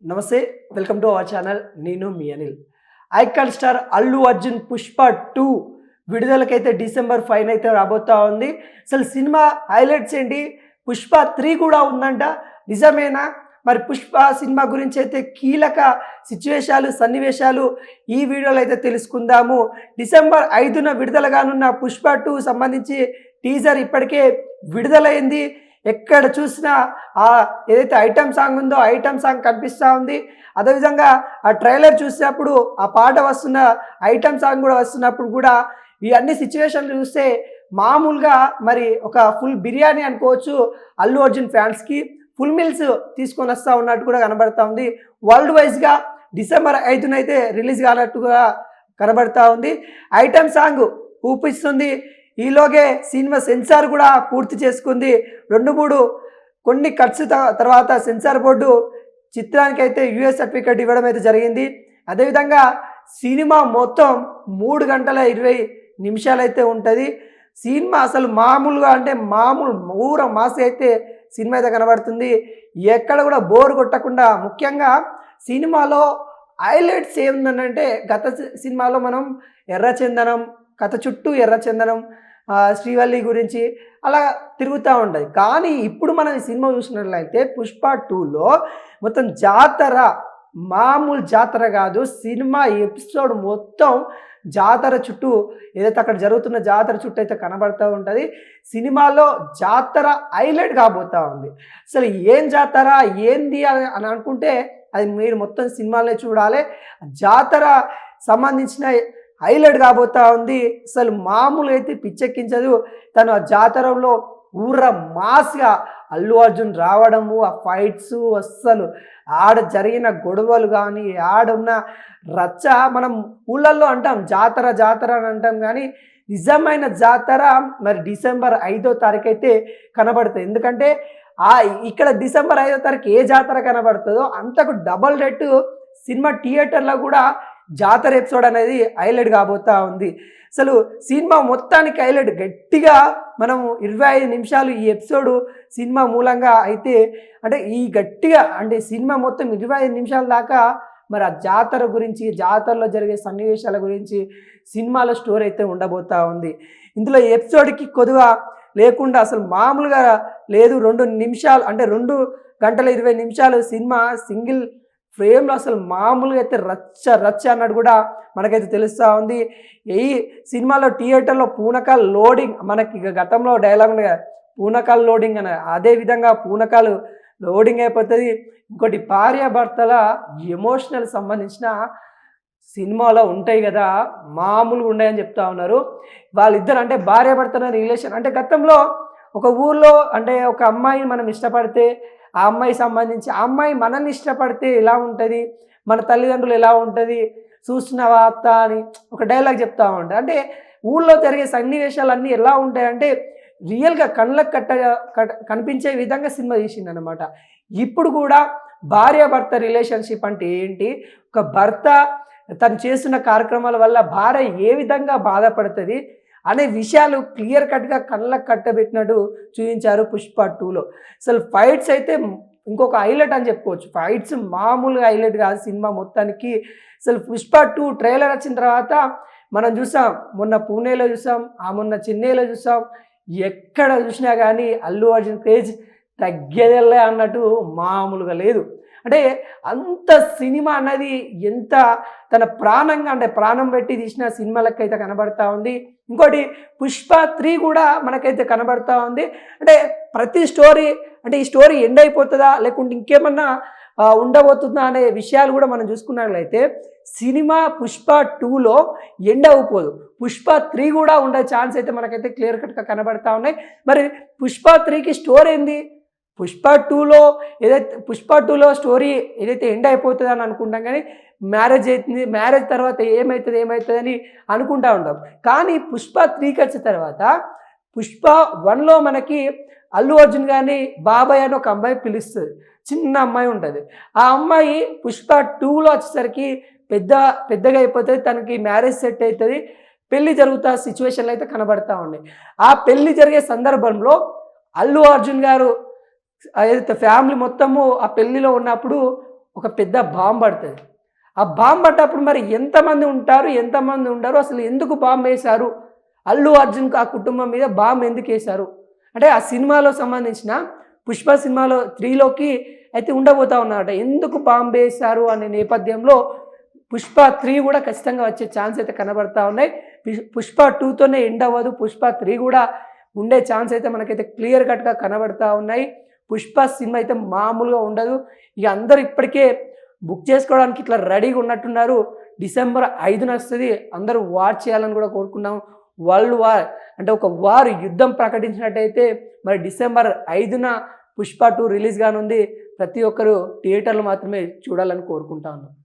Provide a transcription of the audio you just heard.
నమస్తే, welcome to our channel. నేను మీ అనిల్. ఐకాన్ స్టార్ అల్లు అర్జున్ పుష్ప 2 విడుదలకైతే డిసెంబర్ 5 అయితే రాబోతా ఉంది. అసలు సినిమా హైలైట్స్ ఏంటి? పుష్ప 3 కూడా ఉందంట, నిజమేనా? మరి పుష్ప సినిమా గురించి అయితే కీలక సన్నివేశాలు ఈ వీడియోలో అయితే తెలుసుకుందాము. డిసెంబర్ 5న విడుదలగానున్న పుష్ప 2 సంబంధించి టీజర్ ఇప్పటికే విడుదలైంది. ఎక్కడ చూసినా ఏదైతే ఐటమ్ సాంగ్ ఉందో ఐటమ్ సాంగ్ కనిపిస్తూ ఉంది. అదేవిధంగా ఆ ట్రైలర్ చూసినప్పుడు ఆ పాట వస్తున్న ఐటమ్ సాంగ్ కూడా వస్తున్నప్పుడు కూడా ఈ అన్ని సిచ్యువేషన్లు చూస్తే మామూలుగా మరి ఒక ఫుల్ బిర్యానీ అనుకోవచ్చు. అల్లు అర్జున్ ఫ్యాన్స్కి ఫుల్ మీల్స్ తీసుకొని వస్తూ ఉన్నట్టు కూడా కనబడతా ఉంది. వరల్డ్ వైజ్గా డిసెంబర్ 5న అయితే రిలీజ్ కానట్టుగా కనబడతా ఉంది. ఐటమ్ సాంగ్ ఊపిస్తుంది. ఈలోగే సినిమా సెన్సార్ కూడా పూర్తి చేసుకుంది. 2-3 కొన్ని కట్స్ తర్వాత సెన్సార్ బోర్డు చిత్రానికి అయితే యూఎస్ సర్టిఫికేట్ ఇవ్వడం అయితే జరిగింది. అదేవిధంగా సినిమా మొత్తం 3 గంటల 20 నిమిషాలు అయితే ఉంటుంది. సినిమా అసలు మామూలుగా అంటే ఊర మాసి అయితే సినిమా అయితే కనబడుతుంది. ఎక్కడ కూడా బోర్ కొట్టకుండా, ముఖ్యంగా సినిమాలో హైలైట్స్ ఏముందంటే గత సినిమాలో మనం ఎర్రచందనం కథ చుట్టూ ఎర్రచందనం శ్రీవల్లి గురించి అలా తిరుగుతూ ఉంటుంది. కానీ ఇప్పుడు మనం ఈ సినిమా చూసినట్లయితే పుష్ప 2లో మొత్తం జాతర, మామూలు జాతర కాదు, సినిమా ఎపిసోడ్ మొత్తం జాతర చుట్టూ, ఏదైతే అక్కడ జరుగుతున్న జాతర చుట్టూ అయితే కనబడుతూ ఉంటుంది. సినిమాలో జాతర హైలైట్ కాబోతూ ఉంది. అసలు ఏం జాతర ఏంది అని అనుకుంటే అది మీరు మొత్తం సినిమాలే చూడాలి. జాతర సంబంధించిన హైలైట్ కాబోతా ఉంది. అసలు మామూలు అయితే పిచ్చెక్కించదు. తను ఆ జాతరలో మాస్గా అల్లు అర్జున్ రావడము, ఆ ఫైట్స్, అస్సలు ఆడ జరిగిన గొడవలు కానీ, ఆడున్న రచ్చ, మనం ఊళ్ళల్లో అంటాం జాతర జాతర అని అంటాం, కానీ నిజమైన జాతర మరి డిసెంబర్ 5వ తారీఖు అయితే కనబడుతుంది. ఎందుకంటే ఇక్కడ డిసెంబర్ 5వ తారీఖు ఏ జాతర కనబడుతుందో అంతకు డబల్ రేటు సినిమా థియేటర్లో కూడా జాతర ఎపిసోడ్ అనేది హైలైట్ కాబోతా ఉంది. అసలు సినిమా మొత్తానికి హైలైట్ గట్టిగా మనం 25 నిమిషాలు ఈ ఎపిసోడ్ సినిమా మూలంగా అయితే అంటే ఈ గట్టిగా అంటే సినిమా మొత్తం 25 నిమిషాల దాకా మరి ఆ జాతర గురించి, జాతరలో జరిగే సన్నివేశాల గురించి సినిమాలో స్టోరీ అయితే ఉండబోతా ఉంది. ఇందులో ఎపిసోడ్కి కొద్దిగా లేకుండా అసలు మామూలుగా లేదు. 2 నిమిషాలు అంటే 2 గంటల 20 నిమిషాలు సినిమా సింగిల్ ఫ్రేమ్లో అసలు మామూలుగా అయితే రచ్చ అన్నట్టు కూడా మనకైతే తెలుస్తూ ఉంది. ఈ సినిమాలో థియేటర్లో పూనకాలు లోడింగ్, మనకి గతంలో డైలాగ్ ఉంది కదా, పూనకాలు లోడింగ్ అని, అదేవిధంగా పూనకాలు లోడింగ్ అయిపోతుంది. ఇంకోటి భార్యాభర్తల ఎమోషనల్ సంబంధించిన సినిమాలో ఉంటాయి కదా, మామూలుగా ఉన్నాయని చెప్తా ఉన్నారు. వాళ్ళిద్దరు అంటే భార్యాభర్తల రిలేషన్ అంటే గతంలో ఒక ఊర్లో అంటే ఒక అమ్మాయిని మనం ఇష్టపడితే ఆ అమ్మాయి సంబంధించి ఆ అమ్మాయి మనల్ని ఇష్టపడితే ఎలా ఉంటుంది, మన తల్లిదండ్రులు ఎలా ఉంటుంది, చూస్తున్నావా అత్త అని ఒక డైలాగ్ చెప్తా ఉంటాయి. అంటే ఊళ్ళో జరిగే సన్నివేశాలన్నీ ఎలా ఉంటాయంటే రియల్గా కళ్ళకు కనిపించే విధంగా సినిమా తీసిందనమాట. ఇప్పుడు కూడా భార్యాభర్త రిలేషన్షిప్ అంటే ఏంటి, ఒక భర్త తను చేస్తున్న కార్యక్రమాల వల్ల భార్య ఏ విధంగా బాధపడుతుంది అనే విషయాలు క్లియర్ కట్గా కళ్ళకు కట్టబెట్టినట్టు చూపించారు పుష్ప 2లో. అసలు ఫైట్స్ అయితే ఇంకొక హైలైట్ అని చెప్పుకోవచ్చు. ఫైట్స్ మామూలుగా హైలైట్ కాదు సినిమా మొత్తానికి. అసలు పుష్ప 2 ట్రైలర్ వచ్చిన తర్వాత మనం చూసాం, మొన్న పూణేలో చూసాం, మొన్న చెన్నైలో చూసాం, ఎక్కడ చూసినా కానీ అల్లు అర్జున్ క్రేజ్ తగ్గేదెల్లే అన్నట్టు మామూలుగా లేదు. అంటే అంత సినిమా అన్నది ఎంత తన ప్రాణంగా అంటే ప్రాణం పెట్టి తీసిన సినిమాలకు అయితే కనబడతా ఉంది. ఇంకోటి పుష్ప 3 కూడా మనకైతే కనబడతా ఉంది. అంటే ప్రతి స్టోరీ అంటే ఈ స్టోరీ ఎండ్ అయిపోతుందా లేకుంటే ఇంకేమన్నా ఉండబోతుందా అనే విషయాలు కూడా మనం చూసుకున్నట్లయితే సినిమా పుష్ప 2లో ఎండ్ అయిపోదు. పుష్ప 3 కూడా ఉండే ఛాన్స్ అయితే మనకైతే క్లియర్ కట్గా కనబడతా ఉన్నాయి. మరి పుష్ప 3కి స్టోరీ ఏంది? పుష్ప 2లో స్టోరీ ఏదైతే ఎండ్ అయిపోతుంది అని అనుకుంటాం, కానీ మ్యారేజ్ అవుతుంది, మ్యారేజ్ తర్వాత ఏమవుతుంది అని అనుకుంటూ ఉంటాం. కానీ పుష్ప 3కి వచ్చిన తర్వాత పుష్ప 1లో మనకి అల్లు అర్జున్ గారిని బాబాయ్ అని ఒక అమ్మాయి పిలుస్తుంది, చిన్న అమ్మాయి ఉంటుంది. ఆ అమ్మాయి పుష్ప 2లో వచ్చేసరికి పెద్దగా అయిపోతుంది, తనకి మ్యారేజ్ సెట్ అవుతుంది, పెళ్ళి జరుగుతా సిచ్యువేషన్లు అయితే కనబడతా ఉన్నాయి. ఆ పెళ్ళి జరిగే సందర్భంలో అల్లు అర్జున్ గారు ఏదైతే ఫ్యామిలీ మొత్తము ఆ పెళ్ళిలో ఉన్నప్పుడు ఒక పెద్ద బాంబు పడుతుంది. ఆ బాంబు పడ్డప్పుడు మరి ఎంతమంది ఉంటారు, ఎంతమంది ఉండరు, అసలు ఎందుకు బాంబు వేశారు, అల్లు అర్జున్కి ఆ కుటుంబం మీద బాంబు ఎందుకు వేశారు అంటే ఆ సినిమాలో సంబంధించిన పుష్ప సినిమాలో 3లోకి అయితే ఉండబోతా ఉన్నారట. ఎందుకు బాంబు వేశారు అనే నేపథ్యంలో పుష్ప 3 కూడా ఖచ్చితంగా వచ్చే ఛాన్స్ అయితే కనబడతా ఉన్నాయి. పుష్ప 2తోనే ఎండ్ అవ్వదు, పుష్ప 3 కూడా ఉండే ఛాన్స్ అయితే మనకైతే క్లియర్ కట్గా కనబడతా ఉన్నాయి. పుష్ప సినిమా అయితే మామూలుగా ఉండదు. ఇక అందరూ ఇప్పటికే బుక్ చేసుకోవడానికి ఇట్లా రెడీగా ఉన్నట్టున్నారు. డిసెంబర్ 5న వస్తుంది. అందరూ వార్ చేయాలని కూడా కోరుకున్నాం. వరల్డ్ వార్ అంటే ఒక వార్ యుద్ధం ప్రకటించినట్టయితే మరి డిసెంబర్ 5న పుష్ప 2 రిలీజ్ కానుంది. ప్రతి ఒక్కరు థియేటర్లు మాత్రమే చూడాలని కోరుకుంటా ఉన్నాం.